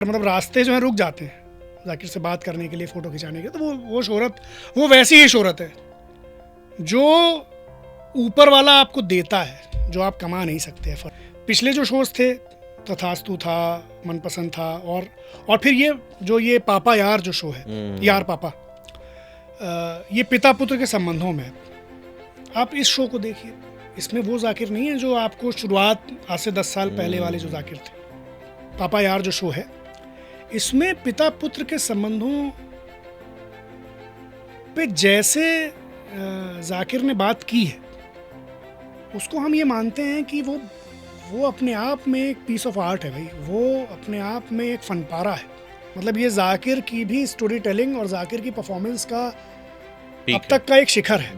मतलब रास्ते जो हैं रुक जाते हैं जाकिर से बात करने के लिए, फ़ोटो खिंचाने के, तो वो शोहरत, वो वैसी ही शोहरत है जो ऊपर वाला आपको देता है, जो आप कमा नहीं सकते। पिछले जो शोज़ थे, तथास्तु था, मनपसंद था, और फिर ये पापा यार जो शो है, यार पापा, ये पिता पुत्र के संबंधों में है। आप इस शो को देखिए, इसमें वो जाकिर नहीं है जो आपको शुरुआत आज से 10 साल पहले वाले जो जाकिर थे। पापा यार जो शो है, इसमें पिता पुत्र के संबंधों पे जैसे जाकिर ने बात की है, उसको हम ये मानते हैं कि वो अपने आप में एक पीस ऑफ आर्ट है भाई, वो अपने आप में एक फनपारा है। मतलब ये जाकिर की भी स्टोरी टेलिंग और जाकिर की परफॉर्मेंस का अब तक का एक शिखर है।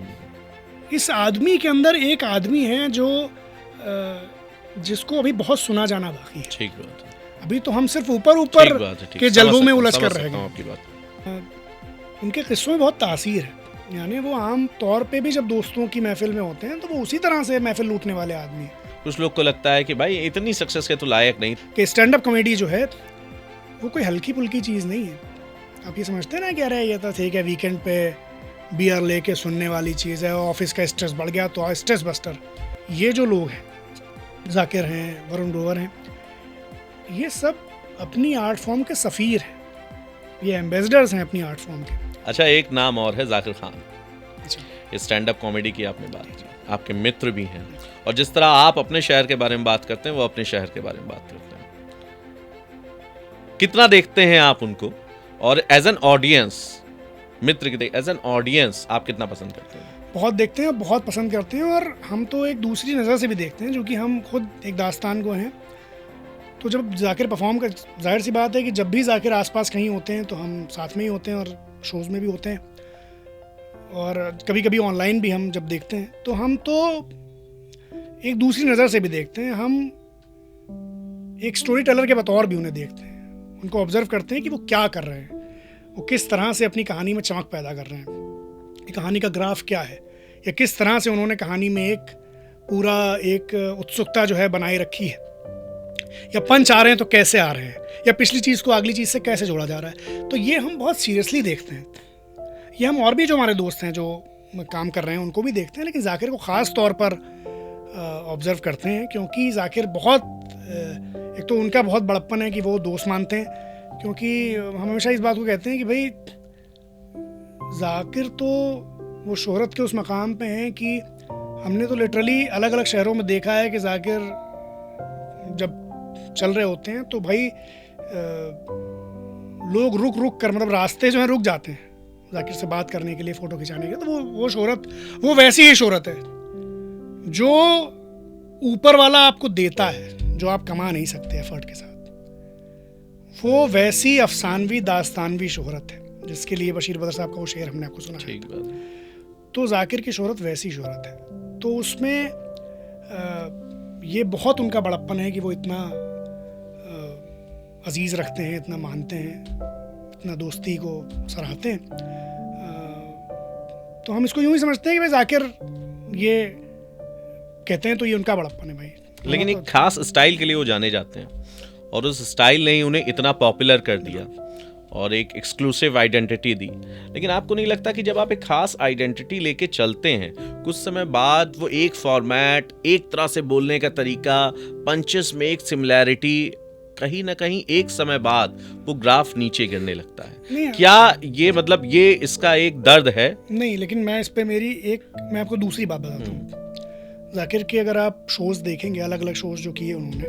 इस आदमी के अंदर एक आदमी है जो जिसको अभी बहुत सुना जाना बाकी है। ठीक बात है। अभी तो हम सिर्फ ऊपर के जलवों में उलझ कर रह गए। उनके किस्सों में बहुत तासीर है, यानी वो आम तौर पे भी जब दोस्तों की महफिल में होते हैं तो वो उसी तरह से महफिल लूटने वाले आदमी हैं। कुछ लोग को लगता है कि भाई इतनी सक्सेस के तो लायक नहीं, कि स्टैंड अप कॉमेडी जो है वो कोई हल्की फुल्की चीज़ नहीं है। आप ये समझते हैं ना कि अरे ये तो ठीक है, वीकेंड पे बियर लेके सुनने वाली चीज़ है, ऑफिस का स्ट्रेस बढ़ गया तो स्ट्रेस बस्टर। ये जो लोग हैं, जाकिर हैं, वरुण ग्रोवर हैं, ये सब अपनी आर्ट फॉर्म के सफ़ीर हैं, ये एम्बेसडर्स हैं अपनी आर्ट फॉर्म के। अच्छा, एक नाम और है Zakir Khan. Stand up comedy की आपने बात की, आपके मित्र भी हैं, और जिस तरह आप अपने शहर के बारे में बात करते हैं वो अपने शहर के बारे में बात करते हैं। कितना देखते हैं आप उनको, और एज एन ऑडियंस, मित्र की एज एन ऑडियंस आप कितना पसंद करते हैं? बहुत देखते हैं, बहुत पसंद करते हैं, और हम तो एक दूसरी नज़र से भी देखते हैं, जो कि हम खुद एक दास्तान को हैं। तो जब जाकिर परफॉर्म कर, जाहिर सी बात है कि जब भी जाकिर आसपास कहीं होते हैं तो हम साथ में ही होते हैं और शोज़ में भी होते हैं, और कभी कभी ऑनलाइन भी हम जब देखते हैं तो हम तो एक दूसरी नज़र से भी देखते हैं। हम एक स्टोरी टेलर के बतौर भी उन्हें देखते हैं, उनको ऑब्जर्व करते हैं कि वो क्या कर रहे हैं, वो किस तरह से अपनी कहानी में चमक पैदा कर रहे हैं, ये कहानी का ग्राफ क्या है, या किस तरह से उन्होंने कहानी में एक उत्सुकता जो है बनाए रखी है, या पंच आ रहे हैं तो कैसे आ रहे हैं, या पिछली चीज़ को अगली चीज़ से कैसे जोड़ा जा रहा है। तो ये हम बहुत सीरियसली देखते हैं। ये हम और भी जो हमारे दोस्त हैं जो काम कर रहे हैं उनको भी देखते हैं, लेकिन जाकिर को ख़ास तौर पर ऑब्ज़र्व करते हैं, क्योंकि जाकिर बहुत एक तो उनका बहुत बड़प्पन है कि वो दोस्त मानते हैं, क्योंकि हम हमेशा इस बात को कहते हैं कि भाई जाकिर तो वो शोहरत के उस मकाम पे हैं कि हमने तो लिटरली अलग अलग शहरों में देखा है कि जाकिर जब चल रहे होते हैं तो भाई लोग रुक कर, मतलब रास्ते जो हैं रुक जाते हैं जाकिर से बात करने के लिए, फ़ोटो खिंचाने के। तो वो शोहरत, वो वैसी ही शोहरत है जो ऊपर वाला आपको देता है, जो आप कमा नहीं सकते एफर्ट के साथ। वो वैसी अफसानवी दास्तानवी शोहरत है जिसके लिए बशीर बदर साहब का वो शेर हमने आपको सुना है। तो जाकिर की शोहरत वैसी शोहरत है। तो उसमें ये बहुत उनका बड़प्पन है कि वो इतना अजीज़ रखते हैं, इतना मानते हैं, इतना दोस्ती को सराहते हैं। तो हम इसको यूँ ही समझते हैं कि भाई जाकिर ये कहते हैं तो ये उनका बड़प्पन है भाई। लेकिन एक खास स्टाइल के लिए वो जाने जाते हैं, और उस स्टाइल ने ही उन्हें इतना पॉपुलर कर दिया और एक एक्सक्लूसिव आइडेंटिटी दी। लेकिन आपको नहीं लगता कि जब आप एक खास आइडेंटिटी लेके चलते हैं, कुछ समय बाद वो एक फॉर्मेट, एक तरह से बोलने का तरीका, पंचेस में एक सिमिलैरिटी, कहीं ना कहीं एक समय बाद वो ग्राफ नीचे गिरने लगता है? क्या ये मतलब ये इसका एक दर्द है? नहीं, लेकिन मैं इस पे मैं आपको दूसरी बात बताता हूँ। जाकिर के अगर आप शोज़ देखेंगे, अलग अलग शोज़ जो किए उन्होंने,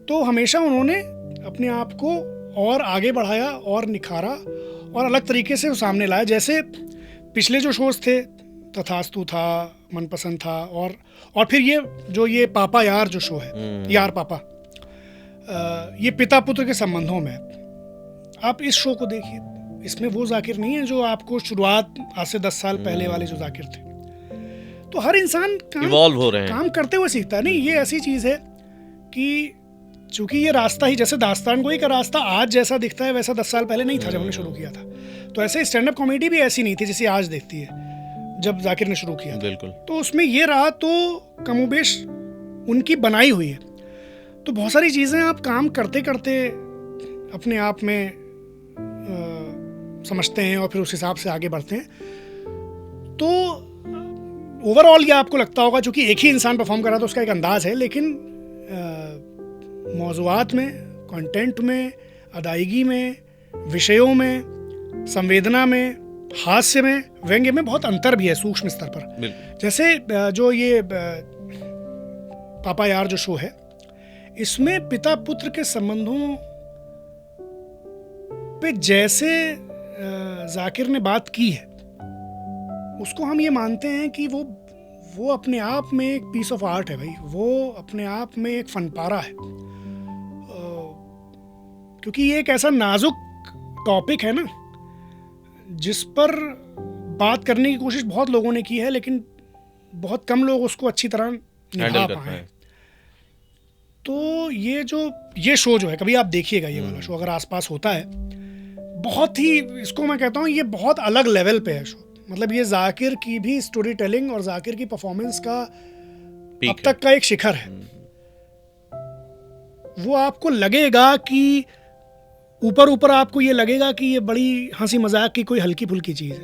तो हमेशा उन्होंने अपने आप को और आगे बढ़ाया और निखारा और अलग तरीके से सामने लाया। जैसे पिछले जो शोज़ थे, तथास्तु था, मनपसंद था, और फिर ये पापा यार जो शो है, यार पापा, ये पिता पुत्र के संबंधों में। आप इस शो को देखिए, इसमें वो जाकिर नहीं है जो आपको शुरुआत आज से 10 साल पहले वाले जो जाकिर थे। तो हर इंसान इवॉल्व हो रहे हैं, काम करते हुए सीखता है। नहीं, ये ऐसी चीज़ है कि चूंकि ये रास्ता ही, जैसे दास्तान गोई का रास्ता आज जैसा दिखता है वैसा 10 साल पहले नहीं था जब हमने शुरू किया था। तो ऐसे स्टैंड अप कॉमेडी भी ऐसी नहीं थी जैसे आज देखती है जब जाकिर ने शुरू किया। बिल्कुल। तो उसमें ये रहा तो कमोबेश उनकी बनाई हुई है। तो बहुत सारी चीज़ें आप काम करते करते अपने आप में समझते हैं और फिर उस हिसाब से आगे बढ़ते हैं। तो ओवरऑल ये आपको लगता होगा चूँकि एक ही इंसान परफॉर्म कर रहा था, उसका एक अंदाज़ है, लेकिन मौज़ूआत में, कंटेंट में, अदायगी में, विषयों में, संवेदना में, हास्य में, व्यंग्य में बहुत अंतर भी है सूक्ष्म स्तर पर। जैसे जो ये पापा यार जो शो है, इसमें पिता पुत्र के संबंधों पे जैसे जाकिर ने बात की है, उसको हम ये मानते हैं कि वो अपने आप में एक पीस ऑफ आर्ट है भाई, वो अपने आप में एक फनपारा है, क्योंकि ये एक ऐसा नाजुक टॉपिक है ना जिस पर बात करने की कोशिश बहुत लोगों ने की है, लेकिन बहुत कम लोग उसको अच्छी तरह निभा पाए। तो ये शो जो है, कभी आप देखिएगा ये वाला शो अगर आसपास होता है, बहुत ही, इसको मैं कहता हूँ ये बहुत अलग लेवल पे है शो। मतलब ये जाकिर की भी स्टोरी टेलिंग और जाकिर की परफॉर्मेंस का अब तक का एक शिखर है। वो आपको लगेगा कि ऊपर आपको ये लगेगा कि ये बड़ी हंसी मजाक की कोई हल्की फुल्की चीज़ है,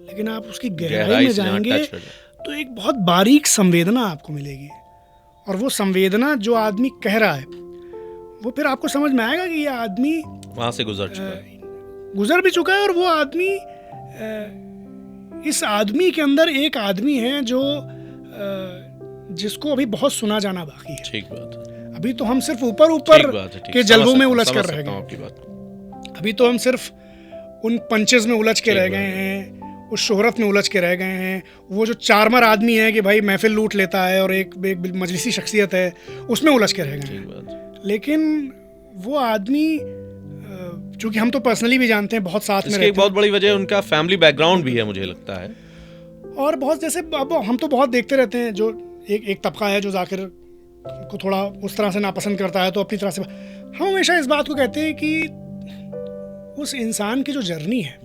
लेकिन आप उसकी गहराई में जाएंगे तो एक बहुत बारीक संवेदना आपको मिलेगी, और वो संवेदना जो आदमी कह रहा है वो फिर आपको समझ में आएगा कि ये आदमी वहाँ से गुजर भी चुका है, और वो आदमी इस आदमी के अंदर एक आदमी है जो जिसको अभी बहुत सुना जाना बाकी है। ठीक बात है। अभी तो हम सिर्फ ऊपर के जलवों में उलझ कर रह गए, अभी तो हम सिर्फ उन पंचेस में उलझ के रह गए हैं, उस शोहरत में उलझ के रह गए हैं। वो जो चारमर आदमी है कि भाई महफिल लूट लेता है और एक मजलिसी शख्सियत है, उसमें उलझ के रह गए हैं। लेकिन वो आदमी, चूंकि हम तो पर्सनली भी जानते हैं, बहुत साथ में रहते हैं। एक बहुत बड़ी वजह उनका फैमिली बैकग्राउंड भी है मुझे लगता है, और बहुत जैसे अब हम तो बहुत देखते रहते हैं, जो एक तबका है जो जाकिर को थोड़ा उस तरह से नापसंद करता है, तो अपनी तरह से हम हमेशा इस बात को कहते हैं कि उस इंसान की जो जर्नी है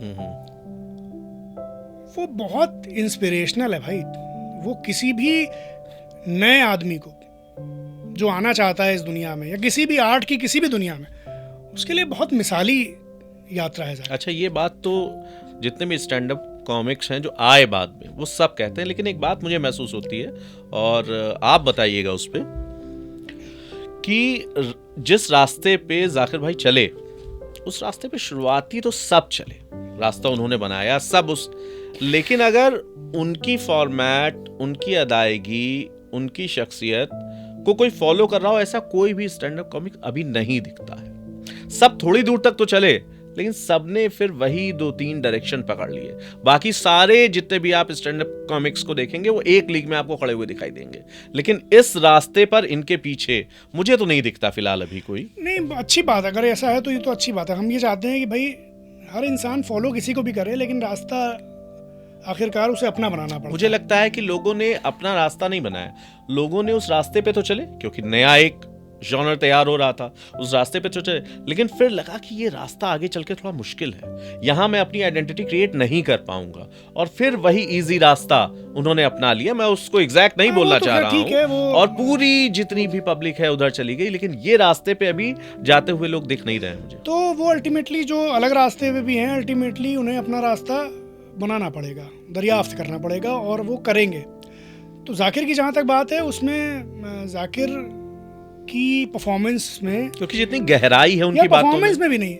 वो बहुत इंस्पिरेशनल है भाई। वो किसी भी नए आदमी को जो आना चाहता है इस दुनिया में, या किसी भी आर्ट की किसी भी दुनिया में, उसके लिए बहुत मिसाली यात्रा है। अच्छा, ये बात तो जितने भी स्टैंड अप कॉमिक्स हैं जो आए बाद में, वो सब कहते हैं, लेकिन एक बात मुझे महसूस होती है, और आप बताइएगा उस पे, कि जिस रास्ते पे जाकिर भाई चले, उस रास्ते पे शुरुआती तो सब चले, रास्ता उन्होंने बनाया सब लेकिन अगर उनकी फॉर्मेट, उनकी अदायगी, उनकी शख्सियत को कोई फॉलो कर रहा हो, ऐसा कोई भी स्टैंड अप कॉमिक अभी नहीं दिखता है। सब थोड़ी दूर तक तो चले, लेकिन सबने फिर वही 2-3 डायरेक्शन पकड़ लिए। बाकी सारे जितने भी आप स्टैंड अप कॉमिक्स को देखेंगे वो एक लीग में आपको खड़े हुए दिखाई देंगे, लेकिन इस रास्ते पर इनके पीछे मुझे तो नहीं दिखता फिलहाल अभी कोई। नहीं, अच्छी बात, अगर ऐसा है तो ये तो अच्छी बात है। हम ये चाहते हैं कि भाई हर इंसान फॉलो किसी को भी करे, लेकिन रास्ता आखिरकार उसे अपना बनाना पड़ता है। मुझे लगता है कि लोगों ने अपना रास्ता नहीं बनाया, लोगों ने उस रास्ते पे तो चले, क्योंकि नया एक जॉनर तैयार हो रहा था, उस रास्ते पे तो चले, लेकिन फिर लगा कि ये रास्ता आगे चल के थोड़ा मुश्किल है, यहाँ मैं अपनी आइडेंटिटी क्रिएट नहीं कर पाऊंगा, और फिर वही इजी रास्ता उन्होंने अपना लिया। मैं उसको एग्जैक्ट नहीं बोलना चाह रहा हूँ, और पूरी जितनी भी पब्लिक है उधर चली गई, लेकिन ये रास्ते पे अभी जाते हुए लोग दिख नहीं रहे हैं मुझे। तो वो अल्टीमेटली जो अलग रास्ते पे भी हैं, अल्टीमेटली उन्हें अपना रास्ता बनाना पड़ेगा, दरियाफ्त करना पड़ेगा, और वो करेंगे। तो जाकिर की जहाँ तक बात है, उसमें जाकिर की परफॉर्मेंस में, क्योंकि जितनी गहराई है उनकी बातों में, परफॉर्मेंस में भी नहीं,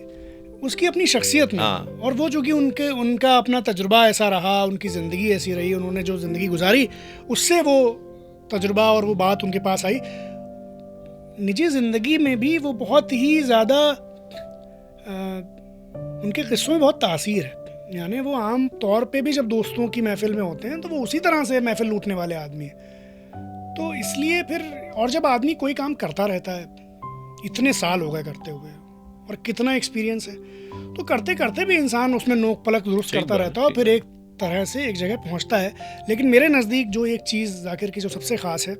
उसकी अपनी शख्सियत में, और वो जो कि उनका अपना तजुर्बा ऐसा रहा, उनकी ज़िंदगी ऐसी रही, उन्होंने जो ज़िंदगी गुजारी, उससे वो तजुर्बा और वो बात उनके पास आई। निजी ज़िंदगी में भी वो बहुत ही ज़्यादा, उनके किस्सों में बहुत तासीर है। यानी वो आम तौर पे भी जब दोस्तों की महफिल में होते हैं तो वो उसी तरह से महफिल लूटने वाले आदमी हैं। तो इसलिए फिर, और जब आदमी कोई काम करता रहता है, इतने साल हो गए करते हुए, और कितना एक्सपीरियंस है, तो करते करते भी इंसान उसमें नोक पलक दुरुस्त करता रहता है, और फिर एक तरह से एक जगह पहुंचता है। लेकिन मेरे नज़दीक जो एक चीज़ जाकिर की जो सबसे ख़ास है,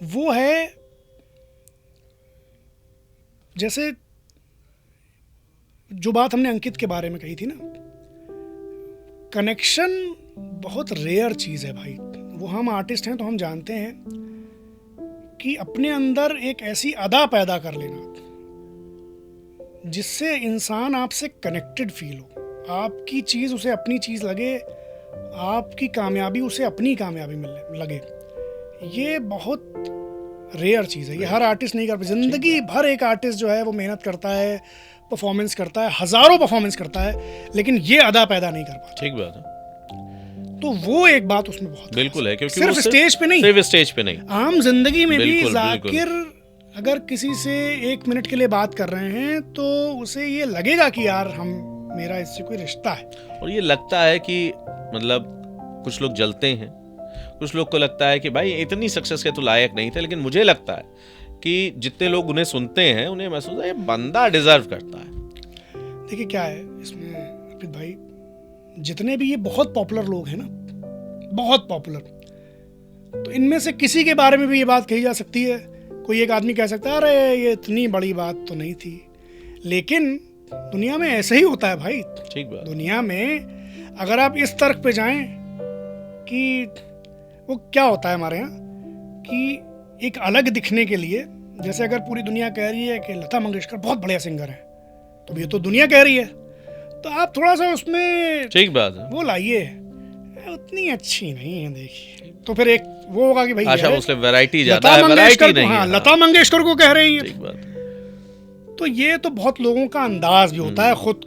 वो है जैसे जो बात हमने अंकित के बारे में कही थी ना, कनेक्शन बहुत रेयर चीज़ है भाई। वो हम आर्टिस्ट हैं तो हम जानते हैं कि अपने अंदर एक ऐसी अदा पैदा कर लेना जिससे इंसान आपसे कनेक्टेड फील हो, आपकी चीज़ उसे अपनी चीज़ लगे, आपकी कामयाबी उसे अपनी कामयाबी मिलने लगे। ये बहुत रेयर चीज़ है, ये हर आर्टिस्ट नहीं कर पाता। ज़िंदगी भर एक आर्टिस्ट जो है वो मेहनत करता है, परफॉर्मेंस करता है, हज़ारों परफॉर्मेंस करता है, लेकिन ये अदा पैदा नहीं कर पाता। ठीक बात है, तो वो एक बात उसमें बहुत बिल्कुल है, क्योंकि सिर्फ वो स्टेज पे नहीं, सिर्फ स्टेज पे नहीं, आम जिंदगी में भी बिल्कुल, जाकिर अगर किसी से 1 मिनट के लिए बात कर रहे हैं तो उसे ये लगेगा कि यार मेरा इससे कोई रिश्ता है। और ये लगता है कि मतलब कुछ लोग जलते हैं, कुछ लोग को लगता है कि भाई इतनी सक्सेस के तो लायक नहीं थे, लेकिन मुझे लगता है कि जितने लोग उन्हें सुनते हैं उन्हें महसूस है ये बंदा डिजर्व करता है। देखिए क्या है इसमें अर्पित भाई, जितने भी ये बहुत पॉपुलर लोग हैं ना, बहुत पॉपुलर, तो इनमें से किसी के बारे में भी ये बात कही जा सकती है। कोई एक आदमी कह सकता है अरे ये इतनी बड़ी बात तो नहीं थी, लेकिन दुनिया में ऐसे ही होता है भाई। ठीक बात। दुनिया में अगर आप इस तर्क पे जाएं कि वो क्या होता है हमारे यहाँ कि एक अलग दिखने के लिए, जैसे अगर पूरी दुनिया कह रही है कि लता मंगेशकर बहुत बढ़िया सिंगर है, तो ये तो दुनिया कह रही है, तो आप थोड़ा सा उसमें ठीक बात है, वो लाइए, उतनी अच्छी नहीं है देखिए, तो फिर एक वो होगा कि भाई आशा भोसले वैरायटी ज्यादा लता है, वैरायटी मंगेशकर नहीं है। हाँ, लता मंगेशकर को कह रही है। ठीक बात है। तो ये तो बहुत लोगों का अंदाज भी होता है खुद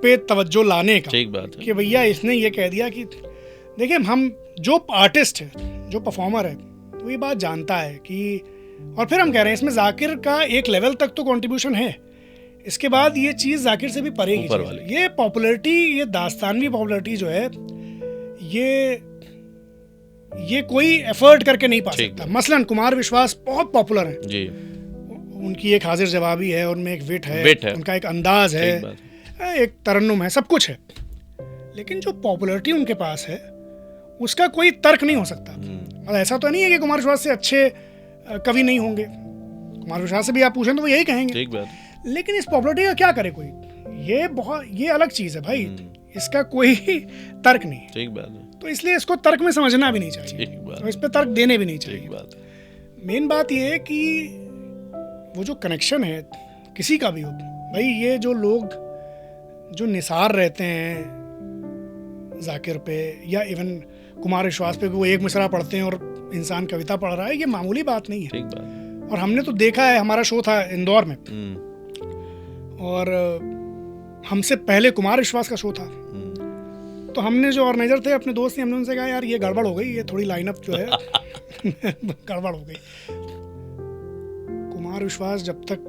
पे तवज्जो लाने का। ठीक बात है कि भैया इसने ये कह दिया कि देखिए, हम जो आर्टिस्ट है, जो परफॉर्मर है, वो ये बात जानता है कि, और फिर हम कह रहे हैं इसमें जाकिर का एक लेवल तक तो कंट्रीब्यूशन है, इसके बाद ये चीज़ जाकिर से भी परे की चीज़ है। ये पॉपुलैरिटी, ये दास्तानवी पॉपुलैरिटी जो है, ये कोई एफर्ट करके नहीं पा सकता। मसलन कुमार विश्वास बहुत पॉपुलर हैं जी, उनकी एक हाजिर जवाबी है, उनमें एक विट है, उनका एक अंदाज है, एक तरन्नुम है, सब कुछ है, लेकिन जो पॉपुलैरिटी उनके पास है उसका कोई तर्क नहीं हो सकता। और ऐसा तो नहीं है कि कुमार विश्वास से अच्छे कवि नहीं होंगे, कुमार विश्वास से भी आप पूछें तो वो यही कहेंगे। ठीक बात। लेकिन इस पॉपुलैरिटी का क्या करे कोई, ये अलग चीज़ है भाई, इसका कोई तर्क नहीं है। ठीक बात है। तो इसलिए इसको तर्क में समझना भी नहीं चाहिए, तो इस पे तर्क देने भी नहीं चाहिए। मेन बात ये है कि वो जो कनेक्शन है किसी का भी हो भाई, ये जो लोग जो निसार रहते हैं जाकिर पे या इवन कुमार विश्वास पे, वो एक मिसरा पढ़ते हैं और इंसान कविता पढ़ रहा है, ये मामूली बात नहीं है। ठीक बात। और हमने तो देखा है, हमारा शो था इंदौर में, और हमसे पहले कुमार विश्वास का शो था, तो हमने जो ऑर्गेनाइजर थे अपने दोस्त ने, हमने उनसे कहा यार ये गड़बड़ हो गई, ये थोड़ी लाइनअप जो है गड़बड़ हो गई। कुमार विश्वास जब तक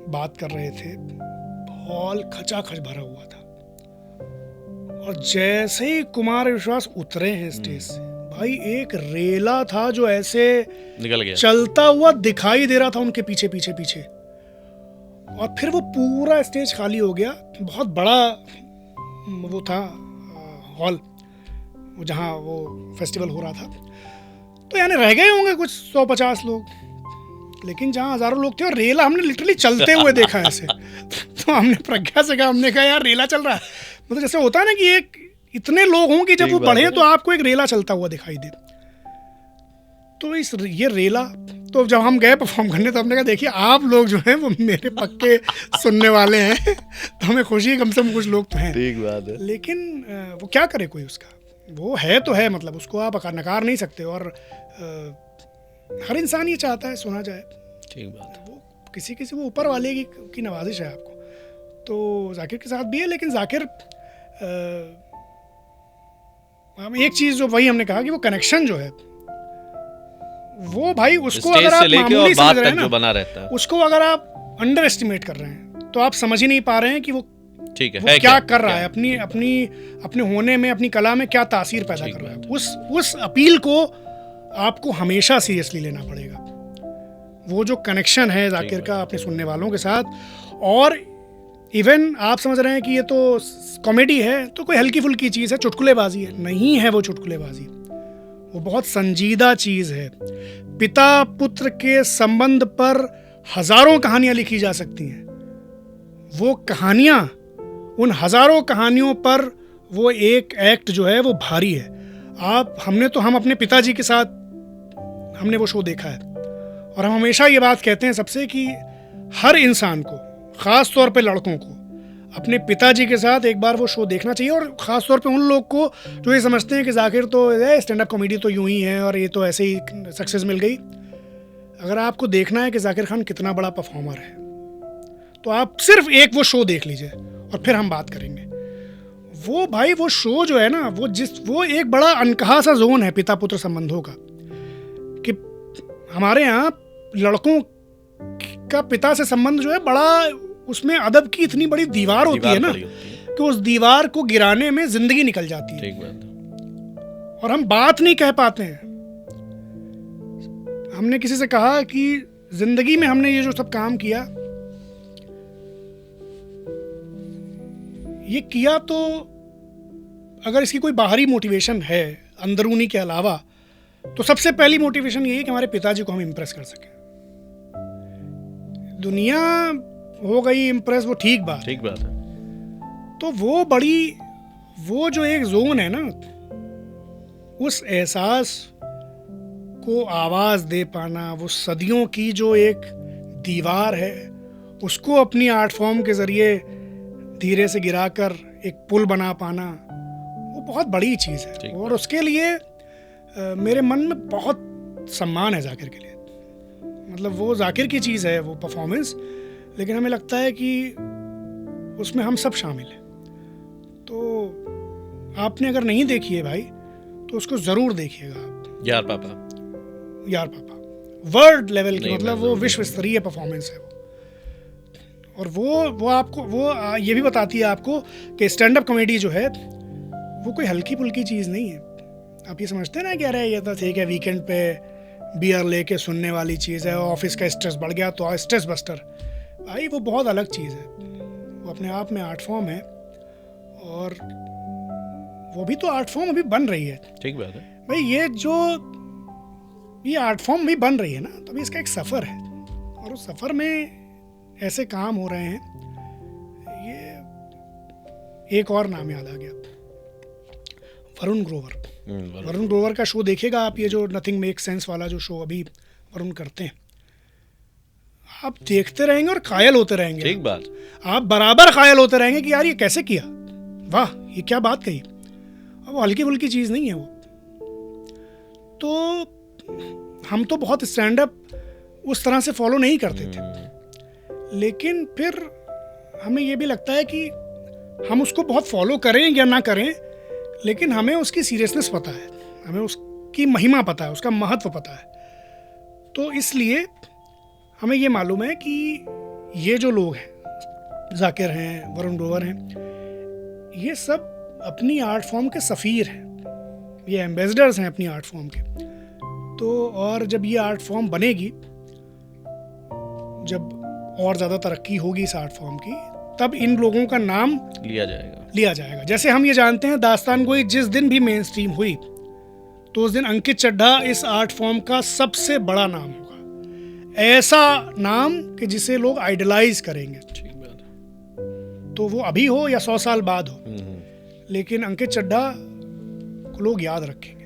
बात कर रहे थे हॉल खचाखच भरा हुआ था, और जैसे ही कुमार विश्वास उतरे हैं स्टेज से, भाई एक रेला था जो ऐसे निकल गया, चलता हुआ दिखाई दे रहा था उनके पीछे पीछे पीछे, और फिर वो पूरा स्टेज खाली हो गया। बहुत बड़ा वो था हॉल, वो जहाँ वो फेस्टिवल हो रहा था, तो यानी रह गए होंगे कुछ 150 लोग, लेकिन जहाँ हजारों लोग थे और रेला हमने लिटरली चलते हुए देखा ऐसे। तो हमने प्रज्ञा से कहा, हमने कहा यार रेला चल रहा है, मतलब जैसे होता है ना कि एक इतने लोग हों कि जब वो बढ़े तो आपको एक रेला चलता हुआ दिखाई दे। तो ये रेला, तो जब हम गए परफॉर्म करने तो हमने कहा देखिए आप लोग जो हैं वो मेरे पक्के सुनने वाले हैं, तो हमें खुशी है कम से कम कुछ लोग तो हैं। ठीक बात है। लेकिन वो क्या करे कोई, उसका वो है तो है, मतलब उसको आप नकार नहीं सकते, और हर इंसान ये चाहता है सुना जाए। ठीक बात है। वो किसी वो ऊपर वाले की नवाजिश है आपको, तो जाकिर के साथ भी है। लेकिन जाकिर एक चीज़ जो वही हमने कहा कि वो कनेक्शन जो है वो भाई उसको अगर आप मामूली समझ रहे हैं ना, बना रहता है, उसको अगर आप अंडर एस्टिमेट कर रहे हैं तो आप समझ ही नहीं पा रहे हैं कि वो ठीक है, वो क्या कर रहा है, अपने होने में, अपनी कला में क्या तासीर पैदा कर रहा है। उस अपील को आपको हमेशा सीरियसली लेना पड़ेगा। वो जो कनेक्शन है जाकिर का अपने सुनने वालों के साथ, और इवन आप समझ रहे हैं कि ये तो कॉमेडी है, तो कोई हल्की फुल्की चीज़ है, चुटकुलेबाजी है, नहीं है वो चुटकुलेबाजी, वो बहुत संजीदा चीज़ है। पिता पुत्र के संबंध पर हजारों कहानियां लिखी जा सकती हैं, वो कहानियां, उन हजारों कहानियों पर वो एक एक्ट जो है वो भारी है। हम अपने पिताजी के साथ हमने वो शो देखा है, और हम हमेशा ये बात कहते हैं सबसे कि हर इंसान को, ख़ास तौर पे लड़कों को अपने पिताजी के साथ एक बार वो शो देखना चाहिए, और ख़ास तौर पे उन लोग को जो ये समझते हैं कि जाकिर तो स्टैंड अप कॉमेडी तो यूं ही है और ये तो ऐसे ही सक्सेस मिल गई। अगर आपको देखना है कि जाकिर खान कितना बड़ा परफॉर्मर है तो आप सिर्फ एक वो शो देख लीजिए और फिर हम बात करेंगे। वो भाई वो शो जो है ना, वो एक बड़ा अनकहा सा जोन है पिता पुत्र संबंधों का, कि हमारे यहाँ लड़कों का पिता से संबंध जो है बड़ा, उसमें अदब की इतनी बड़ी दीवार होती है ना कि उस दीवार को गिराने में जिंदगी निकल जाती है। ठीक बात। और हम बात नहीं कह पाते हैं। हमने किसी से कहा कि जिंदगी में हमने ये जो सब काम किया, ये किया तो अगर इसकी कोई बाहरी मोटिवेशन है अंदरूनी के अलावा, तो सबसे पहली मोटिवेशन ये है कि हमारे पिताजी को हम इम्प्रेस कर सकें। दुनिया हो गई इम्प्रेस, वो ठीक बात है। तो वो जो एक जोन है ना, उस एहसास को आवाज़ दे पाना, वो सदियों की जो एक दीवार है उसको अपनी आर्ट फॉर्म के ज़रिए धीरे से गिराकर एक पुल बना पाना, वो बहुत बड़ी चीज़ है। और उसके लिए मेरे मन में बहुत सम्मान है जाकिर के लिए। मतलब वो जाकिर की चीज़ है वो परफॉर्मेंस, लेकिन हमें लगता है कि उसमें हम सब शामिल हैं। तो आपने अगर नहीं देखी है भाई तो उसको ज़रूर देखिएगा आप। यार पापा वर्ल्ड लेवल की, मतलब वो विश्व स्तरीय परफॉर्मेंस है वो। और वो आपको ये भी बताती है आपको कि स्टैंड अप कॉमेडी जो है वो कोई हल्की फुल्की चीज़ नहीं है। आप ये समझते हैं ना कि अरे ये तो ठीक है, वीकेंड पे बियर लेके सुनने वाली चीज़ है, ऑफिस का स्ट्रेस बढ़ गया तो स्ट्रेस बस्टर। भाई वो बहुत अलग चीज़ है, वो अपने आप में आर्ट फॉर्म है, और वो भी तो आर्ट फॉर्म अभी बन रही है। ठीक बात है भाई, ये आर्ट फॉर्म भी बन रही है ना, तो अभी इसका एक सफ़र है, और उस सफ़र में ऐसे काम हो रहे हैं। ये एक और नाम याद आ गया, वरुण ग्रोवर का शो देखिएगा आप, ये जो नथिंग मेक सेंस वाला जो शो अभी वरुण करते हैं, आप देखते रहेंगे और कायल होते रहेंगे। ठीक बात। आप बराबर कायल होते रहेंगे कि यार ये कैसे किया, वाह ये क्या बात कही। अब वो हल्की फुल्की चीज़ नहीं है वो। तो हम तो बहुत स्टैंड अप उस तरह से फॉलो नहीं करते थे, लेकिन फिर हमें ये भी लगता है कि हम उसको बहुत फॉलो करें या ना करें, लेकिन हमें उसकी सीरियसनेस पता है, हमें उसकी महिमा पता है, उसका महत्व पता है। तो इसलिए हमें ये मालूम है कि ये जो लोग हैं, जाकिर हैं, वरुण ग्रोवर हैं, ये सब अपनी आर्ट फॉर्म के सफ़ीर हैं, ये एम्बेसडर्स हैं अपनी आर्ट फॉर्म के। तो और जब ये आर्ट फॉर्म बनेगी, जब और ज़्यादा तरक्की होगी इस आर्ट फॉर्म की, तब इन लोगों का नाम लिया जाएगा। जैसे हम ये जानते हैं दास्तान गोई जिस दिन भी मेन स्ट्रीम हुई तो उस दिन अंकित चड्ढा इस आर्ट फॉर्म का सबसे बड़ा नाम होगा, ऐसा नाम कि जिसे लोग आइडलाइज करेंगे। तो वो अभी हो या 100 साल बाद हो, लेकिन अंकित चड्ढा को लोग याद रखेंगे।